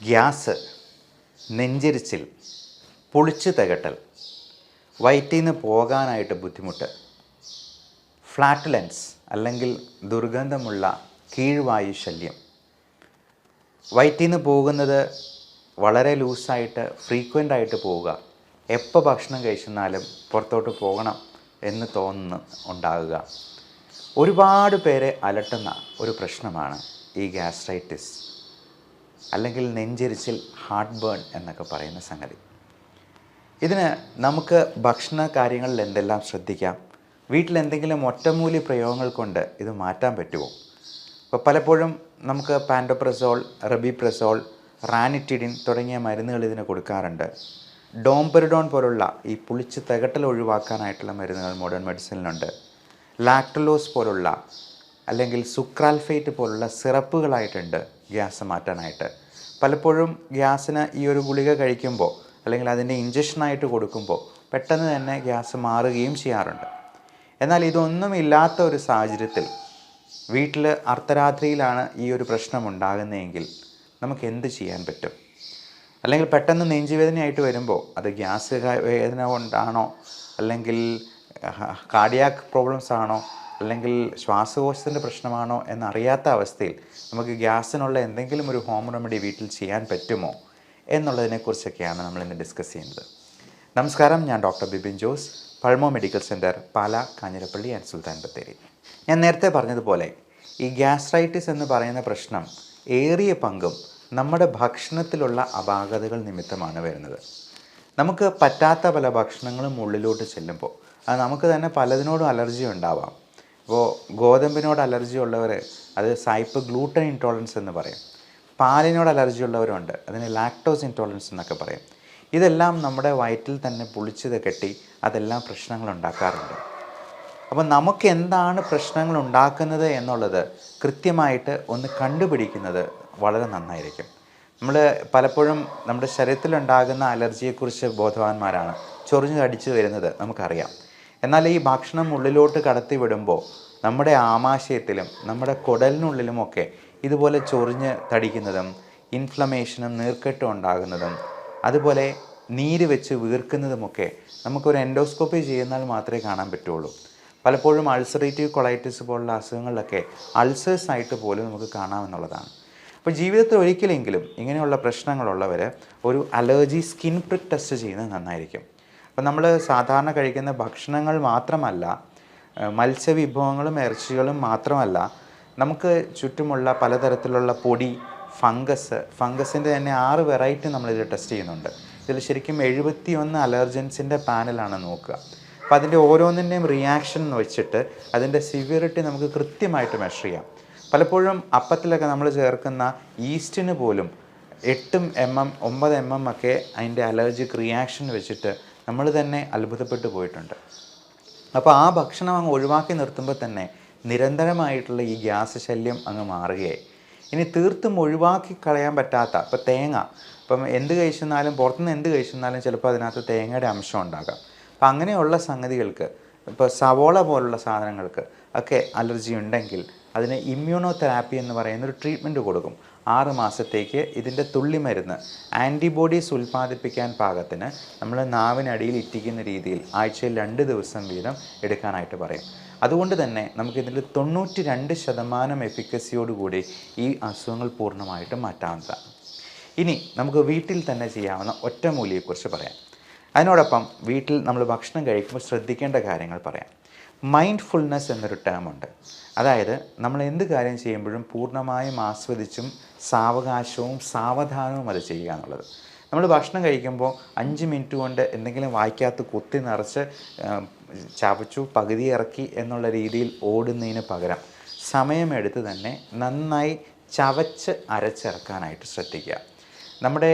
Gas, നെഞ്ചെരിച്ചിൽ, പുളിച്ചു തികട്ടൽ, വയറ്റിൽ നിന്ന് പോകാനായിട്ട് ബുദ്ധിമുട്ട്, ഫ്ലാറ്റുലൻസ് അല്ലെങ്കിൽ ദുർഗന്ധമുള്ള കീഴ്വായു ശല്യം, വയറ്റിൽ നിന്ന് പോകുന്നത് വളരെ ലൂസായിട്ട് ഫ്രീക്വൻ്റായിട്ട് പോവുക, എപ്പോൾ ഭക്ഷണം കഴിച്ചെന്നാലും പുറത്തോട്ട് പോകണം എന്ന് തോന്നുന്നു ഉണ്ടാകുക. ഒരുപാട് പേരെ അലട്ടുന്ന ഒരു പ്രശ്നമാണ് ഈ ഗ്യാസ്ട്രൈറ്റിസ് അല്ലെങ്കിൽ നെഞ്ചെരിച്ചിൽ, ഹാർട്ട് ബേൺ എന്നൊക്കെ പറയുന്ന സംഗതി. ഇതിന് നമുക്ക് ഭക്ഷണ കാര്യങ്ങളിൽ എന്തെല്ലാം ശ്രദ്ധിക്കാം? വീട്ടിലെന്തെങ്കിലും ഒറ്റമൂലി പ്രയോഗങ്ങൾ കൊണ്ട് ഇത് മാറ്റാൻ പറ്റുമോ? അപ്പോൾ പലപ്പോഴും നമുക്ക് പാൻഡോപ്രസോൾ, റെബിപ്രസോൾ, റാനിറ്റിഡിൻ തുടങ്ങിയ മരുന്നുകൾ ഇതിന് കൊടുക്കാറുണ്ട്. ഡോംപെറിഡോൺ പോലുള്ള ഈ പുളിച്ച് തികട്ടൽ ഒഴിവാക്കാനായിട്ടുള്ള മരുന്നുകൾ മോഡേൺ മെഡിസിനിലുണ്ട്. ലാക്ടലോസ് പോലുള്ള അല്ലെങ്കിൽ സുക്രാൽഫേറ്റ് പോലുള്ള സിറപ്പുകളായിട്ടുണ്ട് ഗ്യാസ് മാറ്റാനായിട്ട്. പലപ്പോഴും ഗ്യാസിന് ഈ ഒരു ഗുളിക കഴിക്കുമ്പോൾ അല്ലെങ്കിൽ അതിൻ്റെ ഇഞ്ചക്ഷനായിട്ട് കൊടുക്കുമ്പോൾ പെട്ടെന്ന് തന്നെ ഗ്യാസ് മാറുകയും ചെയ്യാറുണ്ട്. എന്നാൽ ഇതൊന്നും ഇല്ലാത്ത ഒരു സാഹചര്യത്തിൽ വീട്ടിൽ അർദ്ധരാത്രിയിലാണ് ഈ ഒരു പ്രശ്നം ഉണ്ടാകുന്നതെങ്കിൽ നമുക്ക് എന്ത് ചെയ്യാൻ പറ്റും? അല്ലെങ്കിൽ പെട്ടെന്ന് നെഞ്ചുവേദനയായിട്ട് വരുമ്പോൾ അത് ഗ്യാസ് വേദന കൊണ്ടാണോ, അല്ലെങ്കിൽ കാർഡിയാക് പ്രോബ്ലംസ് ആണോ, അല്ലെങ്കിൽ ശ്വാസകോശത്തിൻ്റെ പ്രശ്നമാണോ എന്നറിയാത്ത അവസ്ഥയിൽ നമുക്ക് ഗ്യാസിനുള്ള എന്തെങ്കിലും ഒരു ഹോം റെമഡി വീട്ടിൽ ചെയ്യാൻ പറ്റുമോ എന്നുള്ളതിനെക്കുറിച്ചൊക്കെയാണ് നമ്മളിന്ന് ഡിസ്കസ് ചെയ്യുന്നത്. നമസ്കാരം, ഞാൻ doctor Bibin Jose, pulmo medical centre, Pala, Kanjirappally and Sultan Bathery. ഞാൻ നേരത്തെ പറഞ്ഞതുപോലെ ഈ ഗ്യാസ്ട്രൈറ്റിസ് എന്ന് പറയുന്ന പ്രശ്നം ഏറിയ പങ്കും നമ്മുടെ ഭക്ഷണത്തിലുള്ള അപാകതകൾ നിമിത്തമാണ് വരുന്നത്. നമുക്ക് പറ്റാത്ത പല ഭക്ഷണങ്ങളും ഉള്ളിലോട്ട് ചെല്ലുമ്പോൾ അത് നമുക്ക് തന്നെ പലതിനോടും അലർജി ഉണ്ടാവാം. ഇപ്പോൾ ഗോതമ്പിനോട് അലർജി ഉള്ളവർ അത് സൈപ്പ് ഗ്ലൂട്ടൻ ഇൻടോളറൻസ് എന്ന് പറയും. പാലിനോട് അലർജി ഉള്ളവരുണ്ട്, അതിന് ലാക്ടോസ് ഇൻടോളറൻസ് എന്നൊക്കെ പറയും. ഇതെല്ലാം നമ്മുടെ വയറ്റിൽ തന്നെ പുളിച്ചത് കെട്ടി അതെല്ലാം പ്രശ്നങ്ങൾ ഉണ്ടാക്കാറുണ്ട്. അപ്പോൾ നമുക്ക് എന്താണ് പ്രശ്നങ്ങൾ ഉണ്ടാക്കുന്നത് എന്നുള്ളത് കൃത്യമായിട്ട് ഒന്ന് കണ്ടുപിടിക്കുന്നത് വളരെ നന്നായിരിക്കും. നമ്മൾ പലപ്പോഴും നമ്മുടെ ശരീരത്തിലുണ്ടാകുന്ന അലർജിയെക്കുറിച്ച് ബോധവാന്മാരാണ്. ചൊറിഞ്ഞ് തടിച്ച് വരുന്നത് നമുക്കറിയാം. എന്നാൽ ഈ ഭക്ഷണം ഉള്ളിലോട്ട് കടത്തി വിടുമ്പോൾ നമ്മുടെ ആമാശയത്തിലും നമ്മുടെ കുടലിനുള്ളിലുമൊക്കെ ഇതുപോലെ ചൊറിഞ്ഞ് തടിക്കുന്നതും ഇൻഫ്ലമേഷനും നീർക്കെട്ടും ഉണ്ടാകുന്നതും അതുപോലെ നീര് വെച്ച് വീർക്കുന്നതുമൊക്കെ നമുക്കൊരു എൻഡോസ്കോപ്പി ചെയ്യുന്നാൽ മാത്രമേ കാണാൻ പറ്റുള്ളൂ. പലപ്പോഴും അൾസറേറ്റീവ് കൊളൈറ്റിസ് പോലുള്ള അസുഖങ്ങളിലൊക്കെ അൾസേഴ്സ് ആയിട്ട് പോലും നമുക്ക് കാണാമെന്നുള്ളതാണ്. അപ്പോൾ ജീവിതത്തിൽ ഒരിക്കലെങ്കിലും ഇങ്ങനെയുള്ള പ്രശ്നങ്ങളുള്ളവർ ഒരു അലർജി സ്കിൻ പ്രിക്ക് ടെസ്റ്റ് ചെയ്യുന്നത് നന്നായിരിക്കും. അപ്പോൾ നമ്മൾ സാധാരണ കഴിക്കുന്ന ഭക്ഷണങ്ങൾ മാത്രമല്ല, മത്സ്യവിഭവങ്ങളും ഇറച്ചികളും മാത്രമല്ല, നമുക്ക് ചുറ്റുമുള്ള പലതരത്തിലുള്ള പൊടി, ഫംഗസിൻ്റെ തന്നെ 6 വെറൈറ്റി നമ്മളിത് ടെസ്റ്റ് ചെയ്യുന്നുണ്ട്. ഇതിൽ ശരിക്കും 71 അലർജൻസിൻ്റെ പാനലാണ് നോക്കുക. അപ്പോൾ അതിൻ്റെ ഓരോന്നിൻ്റെയും റിയാക്ഷൻ വെച്ചിട്ട് അതിൻ്റെ സിവിയറിറ്റി നമുക്ക് കൃത്യമായിട്ട് മെഷർ ചെയ്യാം. പലപ്പോഴും അപ്പത്തിലൊക്കെ നമ്മൾ ചേർക്കുന്ന ഈസ്റ്റിന് പോലും 8 mm 9 mm ഒക്കെ അതിൻ്റെ അലർജിക് റിയാക്ഷൻ വെച്ചിട്ട് നമ്മൾ തന്നെ അത്ഭുതപ്പെട്ടു പോയിട്ടുണ്ട്. അപ്പോൾ ആ ഭക്ഷണം അങ്ങ് ഒഴിവാക്കി നിർത്തുമ്പോൾ തന്നെ നിരന്തരമായിട്ടുള്ള ഈ ഗ്യാസ് ശല്യം അങ്ങ് മാറുകയായി. ഇനി തീർത്തും ഒഴിവാക്കി കളയാൻ പറ്റാത്ത, ഇപ്പോൾ തേങ്ങ, ഇപ്പം എന്ത് കഴിച്ചെന്നാലും പുറത്തുനിന്ന് എന്ത് കഴിച്ചെന്നാലും ചിലപ്പോൾ അതിനകത്ത് തേങ്ങയുടെ അംശം ഉണ്ടാകാം. അപ്പം അങ്ങനെയുള്ള സംഗതികൾക്ക്, ഇപ്പോൾ സവോള പോലുള്ള സാധനങ്ങൾക്ക് ഒക്കെ അലർജി ഉണ്ടെങ്കിൽ അതിന് ഇമ്മ്യൂണോ തെറാപ്പി എന്ന് പറയുന്നൊരു ട്രീറ്റ്മെൻറ്റ് കൊടുക്കും. 6 മാസത്തേക്ക് ഇതിൻ്റെ തുള്ളിമരുന്ന് ആൻറ്റിബോഡീസ് ഉൽപ്പാദിപ്പിക്കാൻ പാകത്തിന് നമ്മൾ നാവിനടിയിൽ ഇറ്റിക്കുന്ന രീതിയിൽ ആഴ്ചയിൽ 2 ദിവസം വീതം എടുക്കാനായിട്ട് പറയും. അതുകൊണ്ട് തന്നെ നമുക്കിതിൽ 92% എഫിക്കസിയോടുകൂടി ഈ അസുഖങ്ങൾ പൂർണ്ണമായിട്ടും മാറ്റാവുന്നതാണ്. ഇനി നമുക്ക് വീട്ടിൽ തന്നെ ചെയ്യാവുന്ന ഒറ്റമൂലിയെക്കുറിച്ച് പറയാം. അതിനോടൊപ്പം വീട്ടിൽ നമ്മൾ ഭക്ഷണം കഴിക്കുമ്പോൾ ശ്രദ്ധിക്കേണ്ട കാര്യങ്ങൾ പറയാം. മൈൻഡ്ഫുൾനെസ് എന്നൊരു ടേമുണ്ട്. അതായത് നമ്മൾ എന്ത് കാര്യം ചെയ്യുമ്പോഴും പൂർണ്ണമായും ആസ്വദിച്ചും സാവകാശവും സാവധാനവും അത് ചെയ്യുക എന്നുള്ളത്. നമ്മൾ ഭക്ഷണം കഴിക്കുമ്പോൾ 5 മിനിറ്റ് കൊണ്ട് എന്തെങ്കിലും വായിക്കകത്ത് കുത്തി നിറച്ച് ചവച്ചു പകുതി ഇറക്കി എന്നുള്ള രീതിയിൽ ഓടുന്നതിന് പകരം സമയമെടുത്ത് തന്നെ നന്നായി ചവച്ച് അരച്ചിറക്കാനായിട്ട് ശ്രദ്ധിക്കുക. നമ്മുടെ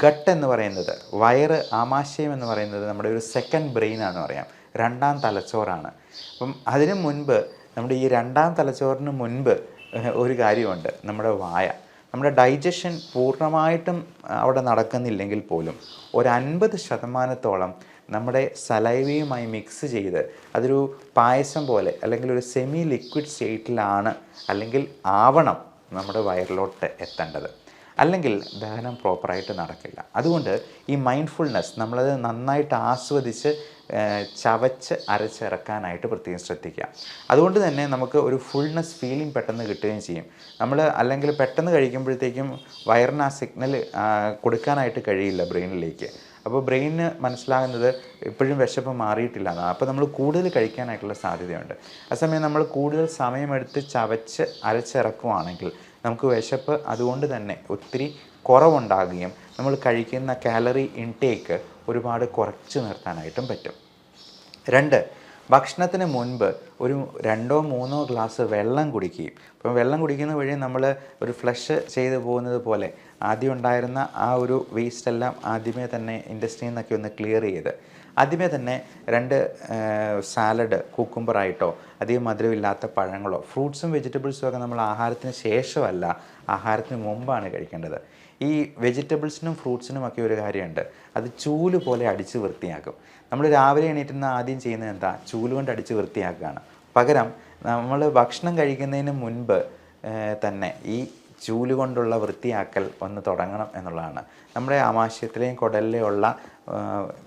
ഗട്ട് എന്ന് പറയുന്നത്, വയറ്, ആമാശയം എന്ന് പറയുന്നത് നമ്മുടെ ഒരു സെക്കൻഡ് ബ്രെയിനാണെന്ന് പറയാം, 2ാം തലച്ചോറാണ്. അപ്പം അതിന് മുൻപ്, നമ്മുടെ ഈ 2ാം തലച്ചോറിന് മുൻപ് ഒരു കാര്യമുണ്ട്, നമ്മുടെ വായ. നമ്മുടെ ഡൈജഷൻ പൂർണ്ണമായിട്ടും അവിടെ നടക്കുന്നില്ലെങ്കിൽ പോലും ഒരു 50% നമ്മുടെ സലൈവയുമായി മിക്സ് ചെയ്ത് അതൊരു പായസം പോലെ അല്ലെങ്കിൽ ഒരു സെമി ലിക്വിഡ് സ്റ്റേറ്റിലാണ് അല്ലെങ്കിൽ ആവണം നമ്മുടെ വയറിലോട്ട് എത്തേണ്ടത്. അല്ലെങ്കിൽ ദഹനം പ്രോപ്പറായിട്ട് നടക്കില്ല. അതുകൊണ്ട് ഈ മൈൻഡ്ഫുൾനെസ് നമ്മളത് നന്നായിട്ട് ആസ്വദിച്ച് ചവച്ച് അരച്ചിറക്കാനായിട്ട് പ്രത്യേകം ശ്രദ്ധിക്കുക. അതുകൊണ്ട് തന്നെ നമുക്ക് ഒരു ഫുൾനെസ് ഫീലിംഗ് പെട്ടെന്ന് കിട്ടുകയും ചെയ്യും. നമ്മൾ അല്ലെങ്കിൽ പെട്ടെന്ന് കഴിക്കുമ്പോഴത്തേക്കും വയറിന് ആ സിഗ്നൽ കൊടുക്കാനായിട്ട് കഴിയില്ല ബ്രെയിനിലേക്ക്. അപ്പോൾ ബ്രെയിനിന് മനസ്സിലാകുന്നത് ഇപ്പോഴും വിശപ്പ് മാറിയിട്ടില്ല എന്നാണ്. അപ്പോൾ നമ്മൾ കൂടുതൽ കഴിക്കാനായിട്ടുള്ള സാധ്യതയുണ്ട്. അതേസമയം നമ്മൾ കൂടുതൽ സമയമെടുത്ത് ചവച്ച് അരച്ചിറക്കുവാണെങ്കിൽ നമുക്ക് വിശപ്പ് അതുകൊണ്ട് തന്നെ ഒത്തിരി കുറവുണ്ടാകുകയും നമ്മൾ കഴിക്കുന്ന കാലറി ഇൻടേക്ക് ഒരുപാട് കുറച്ച് നിർത്താനായിട്ടും പറ്റും. 2, ഭക്ഷണത്തിന് മുൻപ് ഒരു 2-3 ഗ്ലാസ് വെള്ളം കുടിക്കുകയും. അപ്പം വെള്ളം കുടിക്കുന്ന വഴി നമ്മൾ ഒരു ഫ്ലഷ് ചെയ്ത് പോകുന്നത് പോലെ ആദ്യം ഉണ്ടായിരുന്ന ആ ഒരു വേസ്റ്റ് എല്ലാം ആദ്യമേ തന്നെ ഇൻഡസ്ട്രിയിൽ നിന്നൊക്കെ ഒന്ന് ക്ലിയർ ചെയ്ത് ആദ്യമേ തന്നെ 2 സാലഡ് കുക്കുംബറായിട്ടോ അധികം മധുരമില്ലാത്ത പഴങ്ങളോ ഫ്രൂട്ട്സും വെജിറ്റബിൾസും ഒക്കെ നമ്മൾ ആഹാരത്തിന് ശേഷമല്ല, ആഹാരത്തിന് മുമ്പാണ് കഴിക്കേണ്ടത്. ഈ വെജിറ്റബിൾസിനും ഫ്രൂട്ട്സിനും ഒക്കെ ഒരു കാര്യമുണ്ട്, അത് ചൂല് പോലെ അടിച്ച് വൃത്തിയാക്കും. നമ്മൾ രാവിലെ എണീറ്റുന്ന ആദ്യം ചെയ്യുന്നത് എന്താ? ചൂല് കൊണ്ട് അടിച്ച് വൃത്തിയാക്കുകയാണ്. പകരം നമ്മൾ ഭക്ഷണം കഴിക്കുന്നതിന് മുൻപ് തന്നെ ഈ ചൂല് കൊണ്ടുള്ള വൃത്തിയാക്കൽ ഒന്ന് തുടങ്ങണം എന്നുള്ളതാണ്. നമ്മുടെ ആമാശയത്തിലെയും കുടലിലെയും ഉള്ള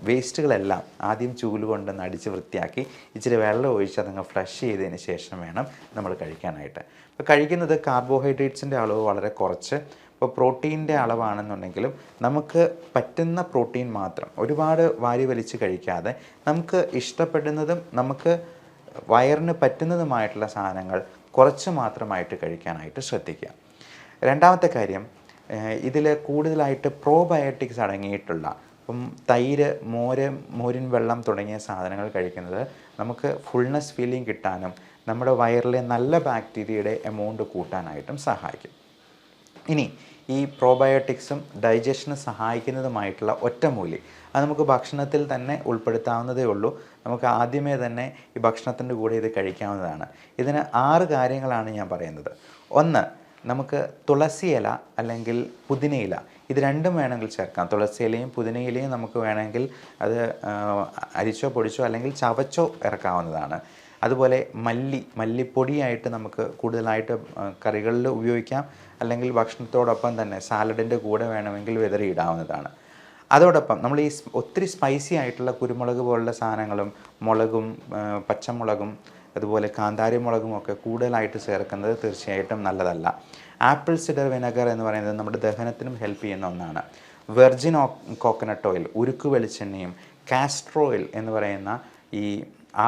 വേസ്റ്റുകളെല്ലാം ആദ്യം ചൂല് കൊണ്ടൊന്ന് അടിച്ച് വൃത്തിയാക്കി ഇച്ചിരി വെള്ളം ഒഴിച്ച് അതങ്ങ് ഫ്ലഷ് ചെയ്തതിന് ശേഷം വേണം നമ്മൾ കഴിക്കാനായിട്ട്. ഇപ്പോൾ കഴിക്കുന്നത് കാർബോഹൈഡ്രേറ്റ്സിൻ്റെ അളവ് വളരെ കുറച്ച്, ഇപ്പോൾ പ്രോട്ടീൻ്റെ അളവാണെന്നുണ്ടെങ്കിലും നമുക്ക് പറ്റുന്ന പ്രോട്ടീൻ മാത്രം, ഒരുപാട് വാരി വലിച്ച് കഴിക്കാതെ നമുക്ക് ഇഷ്ടപ്പെടുന്നതും നമുക്ക് വയറിന് പറ്റുന്നതുമായിട്ടുള്ള സാധനങ്ങൾ കുറച്ച് മാത്രമായിട്ട് കഴിക്കാനായിട്ട് ശ്രദ്ധിക്കുക. രണ്ടാമത്തെ കാര്യം, ഇതിൽ കൂടുതലായിട്ട് പ്രോബയോട്ടിക്സ് അടങ്ങിയിട്ടുള്ള ഇപ്പം തൈര്, മോരിൻ വെള്ളം തുടങ്ങിയ സാധനങ്ങൾ കഴിക്കുന്നത് നമുക്ക് ഫുൾനെസ് ഫീലിംഗ് കിട്ടാനും നമ്മുടെ വയറിലെ നല്ല ബാക്ടീരിയയുടെ എമൗണ്ട് കൂട്ടാനായിട്ടും സഹായിക്കും. ഇനി ഈ പ്രോബയോട്ടിക്സും ഡൈജഷന് സഹായിക്കുന്നതുമായിട്ടുള്ള ഒറ്റമൂലി അത് നമുക്ക് ഭക്ഷണത്തിൽ തന്നെ ഉൾപ്പെടുത്താവുന്നതേ ഉള്ളൂ. നമുക്ക് ആദ്യമേ തന്നെ ഈ ഭക്ഷണത്തിൻ്റെ കൂടെ ഇത് കഴിക്കാവുന്നതാണ്. ഇതിന് 6 കാര്യങ്ങളാണ് ഞാൻ പറയുന്നത്. 1, നമുക്ക് തുളസി ഇല അല്ലെങ്കിൽ പുതിനയില, ഇത് രണ്ടും വേണമെങ്കിൽ ചേർക്കാം. തുളസി ഇലയും പുതിനയിലയും നമുക്ക് വേണമെങ്കിൽ അത് അരിച്ചോ പൊടിച്ചോ അല്ലെങ്കിൽ ചവച്ചോ ഇറക്കാവുന്നതാണ്. അതുപോലെ മല്ലിപ്പൊടിയായിട്ട് നമുക്ക് കൂടുതലായിട്ട് കറികളിൽ ഉപയോഗിക്കാം, അല്ലെങ്കിൽ ഭക്ഷണത്തോടൊപ്പം തന്നെ സാലഡിൻ്റെ കൂടെ വേണമെങ്കിൽ വിതറിയിടാവുന്നതാണ്. അതോടൊപ്പം നമ്മൾ ഈ ഒത്തിരി സ്പൈസി ആയിട്ടുള്ള കുരുമുളക് പോലുള്ള സാധനങ്ങളും മുളകും പച്ചമുളകും അതുപോലെ കാന്താരി മുളകും ഒക്കെ കൂടുതലായിട്ട് ചേർക്കുന്നത് തീർച്ചയായിട്ടും നല്ലതല്ല. ആപ്പിൾ സിഡർ വിനെഗർ എന്ന് പറയുന്നത് നമ്മുടെ ദഹനത്തിനും ഹെൽപ്പ് ചെയ്യുന്ന ഒന്നാണ്. വെർജിൻ കോക്കനട്ട് ഓയിൽ, ഉരുക്ക് വെളിച്ചെണ്ണയും കാസ്റ്റർ ഓയിൽ എന്ന് പറയുന്ന ഈ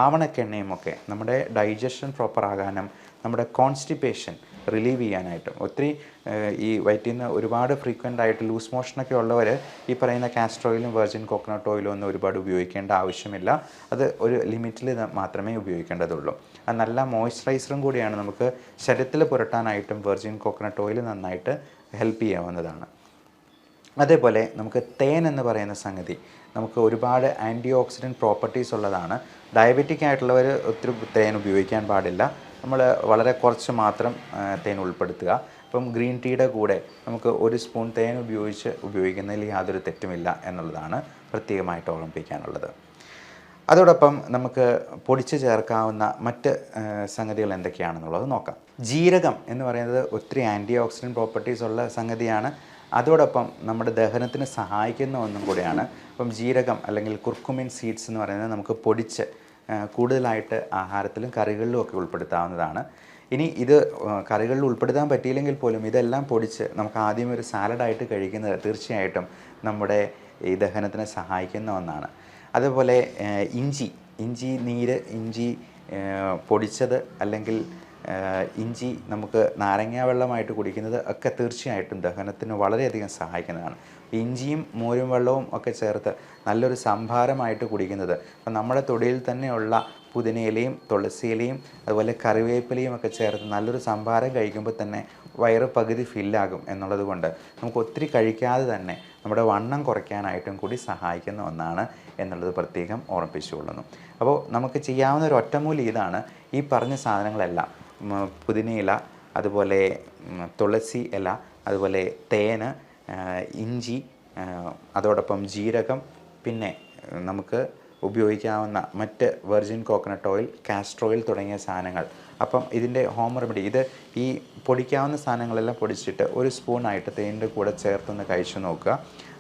ആവണക്കെണ്ണയും ഒക്കെ നമ്മുടെ ഡൈജഷൻ പ്രോപ്പർ ആകാനും നമ്മുടെ കോൺസ്റ്റിപ്പേഷൻ റിലീവ് ചെയ്യാനായിട്ടും ഒത്തിരി ഈ വയറ്റിൽ നിന്ന് ഒരുപാട് ഫ്രീക്വൻ്റ് ആയിട്ട് ലൂസ് മോഷനൊക്കെ ഉള്ളവർ ഈ പറയുന്ന കാസ്റ്റർ ഓയിലും വെർജിൻ കോക്കനട്ട് ഓയിലും ഒന്നും ഒരുപാട് ഉപയോഗിക്കേണ്ട ആവശ്യമില്ല. അത് ഒരു ലിമിറ്റിൽ മാത്രമേ ഉപയോഗിക്കേണ്ടതുള്ളൂ. അത് നല്ല മോയ്സ്ചറൈസറും കൂടിയാണ്. നമുക്ക് ശരീരത്തിൽ പുരട്ടാനായിട്ടും വെർജിൻ കോക്കനട്ട് ഓയിൽ നന്നായിട്ട് ഹെൽപ്പ് ചെയ്യാവുന്നതാണ്. അതേപോലെ നമുക്ക് തേൻ എന്ന് പറയുന്ന സംഗതി നമുക്ക് ഒരുപാട് ആൻറ്റി ഓക്സിഡൻറ്റ് പ്രോപ്പർട്ടീസ് ഉള്ളതാണ്. ഡയബറ്റിക് ആയിട്ടുള്ളവർ ഒത്തിരി തേൻ ഉപയോഗിക്കാൻ പാടില്ല. നമ്മൾ വളരെ കുറച്ച് മാത്രം തേൻ ഉൾപ്പെടുത്തുക. ഇപ്പം ഗ്രീൻ ടീയുടെ കൂടെ നമുക്ക് 1 സ്പൂൺ തേൻ ഉപയോഗിക്കുന്നതിൽ യാതൊരു തെറ്റുമില്ല എന്നുള്ളതാണ് പ്രത്യേകമായിട്ട് ഓർമ്മിപ്പിക്കാനുള്ളത്. അതോടൊപ്പം നമുക്ക് പൊടിച്ച് ചേർക്കാവുന്ന മറ്റ് സംഗതികൾ എന്തൊക്കെയാണെന്നുള്ളത് നോക്കാം. ജീരകം എന്ന് പറയുന്നത് ഒത്തിരി ആൻറ്റി ഓക്സിഡൻറ്റ് പ്രോപ്പർട്ടീസ് ഉള്ള സംഗതിയാണ്. അതോടൊപ്പം നമ്മുടെ ദഹനത്തിന് സഹായിക്കുന്ന ഒന്നും കൂടിയാണ്. അപ്പം ജീരകം അല്ലെങ്കിൽ കുർക്കുമിൻ സീഡ്സ് എന്ന് പറയുന്നത് നമുക്ക് പൊടിച്ച് കൂടുതലായിട്ട് ആഹാരത്തിലും കറികളിലും ഒക്കെ ഉൾപ്പെടുത്താവുന്നതാണ്. ഇനി ഇത് കറികളിൽ ഉൾപ്പെടുത്താൻ പറ്റിയില്ലെങ്കിൽ പോലും ഇതെല്ലാം പൊടിച്ച് നമുക്ക് ആദ്യം ഒരു സാലഡായിട്ട് കഴിക്കുന്നത് തീർച്ചയായിട്ടും നമ്മുടെ ഈ ദഹനത്തിന് സഹായിക്കുന്ന ഒന്നാണ്. അതുപോലെ ഇഞ്ചി നീര്, ഇഞ്ചി പൊടിച്ചത് അല്ലെങ്കിൽ ഇഞ്ചി നമുക്ക് നാരങ്ങാ വെള്ളമായിട്ട് കുടിക്കുന്നത് ഒക്കെ തീർച്ചയായിട്ടും ദഹനത്തിന് വളരെയധികം സഹായിക്കുന്നതാണ്. ഇഞ്ചിയും മോരും വെള്ളവും ഒക്കെ ചേർത്ത് നല്ലൊരു സംഭാരമായിട്ട് കുടിക്കുന്നത്, അപ്പം നമ്മുടെ തൊടിയിൽ തന്നെയുള്ള പുതിനയിലയും തുളസിയിലയും അതുപോലെ കറിവേപ്പിലയും ഒക്കെ ചേർത്ത് നല്ലൊരു സംഭാരം കഴിക്കുമ്പോൾ തന്നെ വയറ് പകുതി ഫില്ലാകും എന്നുള്ളത് കൊണ്ട് നമുക്ക് ഒത്തിരി കഴിക്കാതെ തന്നെ നമ്മുടെ വണ്ണം കുറയ്ക്കാനായിട്ടും കൂടി സഹായിക്കുന്ന ഒന്നാണ് എന്നുള്ളത് പ്രത്യേകം ഓർമ്മിപ്പിച്ചുകൊള്ളുന്നു. അപ്പോൾ നമുക്ക് ചെയ്യാവുന്ന ഒരു ഒറ്റമൂലി ഇതാണ്. ഈ പറഞ്ഞ സാധനങ്ങളെല്ലാം പുതിനയില, അതുപോലെ തുളസി ഇല, അതുപോലെ തേന്, ഇഞ്ചി, അതോടൊപ്പം ജീരകം, പിന്നെ നമുക്ക് ഉപയോഗിക്കാവുന്ന മറ്റ് virgin coconut oil, castor oil തുടങ്ങിയ സാധനങ്ങൾ അപ്പം ഇതിൻ്റെ ഹോം റെമഡി, ഇത് ഈ പൊടിക്കാവുന്ന സാധനങ്ങളെല്ലാം പൊടിച്ചിട്ട് ഒരു സ്പൂണായിട്ട് തേനിൻ്റെ കൂടെ ചേർത്തൊന്ന് കഴിച്ചു നോക്കുക.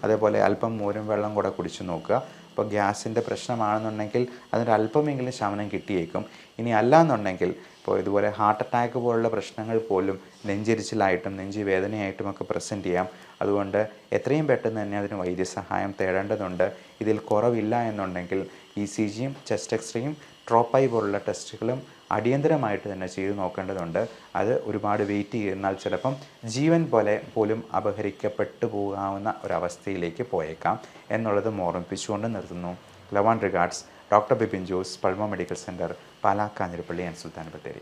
അതേപോലെ അല്പം മോരും വെള്ളം കൂടെ കുടിച്ചു നോക്കുക. ഇപ്പോൾ ഗ്യാസിൻ്റെ പ്രശ്നമാണെന്നുണ്ടെങ്കിൽ അതിനൊരല്പമെങ്കിലും ശമനം കിട്ടിയേക്കും. ഇനി അല്ലാന്നുണ്ടെങ്കിൽ ഇപ്പോൾ ഇതുപോലെ ഹാർട്ട് അറ്റാക്ക് പോലുള്ള പ്രശ്നങ്ങൾ പോലും നെഞ്ചെരിച്ചിലായിട്ടും നെഞ്ച് വേദനയായിട്ടുമൊക്കെ പ്രസൻറ്റ് ചെയ്യാം. അതുകൊണ്ട് എത്രയും പെട്ടെന്ന് തന്നെ അതിന് വൈദ്യസഹായം തേടേണ്ടതുണ്ട്. ഇതിൽ കുറവില്ല എന്നുണ്ടെങ്കിൽ ECGയും ചെസ്റ്റ് എക്സ്റേയും ട്രോപ്പായി പോലുള്ള ടെസ്റ്റുകളും അടിയന്തരമായിട്ട് തന്നെ ചെയ്തു നോക്കേണ്ടതുണ്ട്. അത് ഒരുപാട് വെയിറ്റ് ചെയ്യുന്നാൽ ചിലപ്പം ജീവൻ പോലും അപഹരിക്കപ്പെട്ടു പോകാവുന്ന ഒരവസ്ഥയിലേക്ക് പോയേക്കാം എന്നുള്ളത് ഓർമ്മിപ്പിച്ചുകൊണ്ട് നിർത്തുന്നു. Love and regards, doctor Bipin Jose, pulmo medical centre, Pala, Kanjirappally and Sultan Bathery.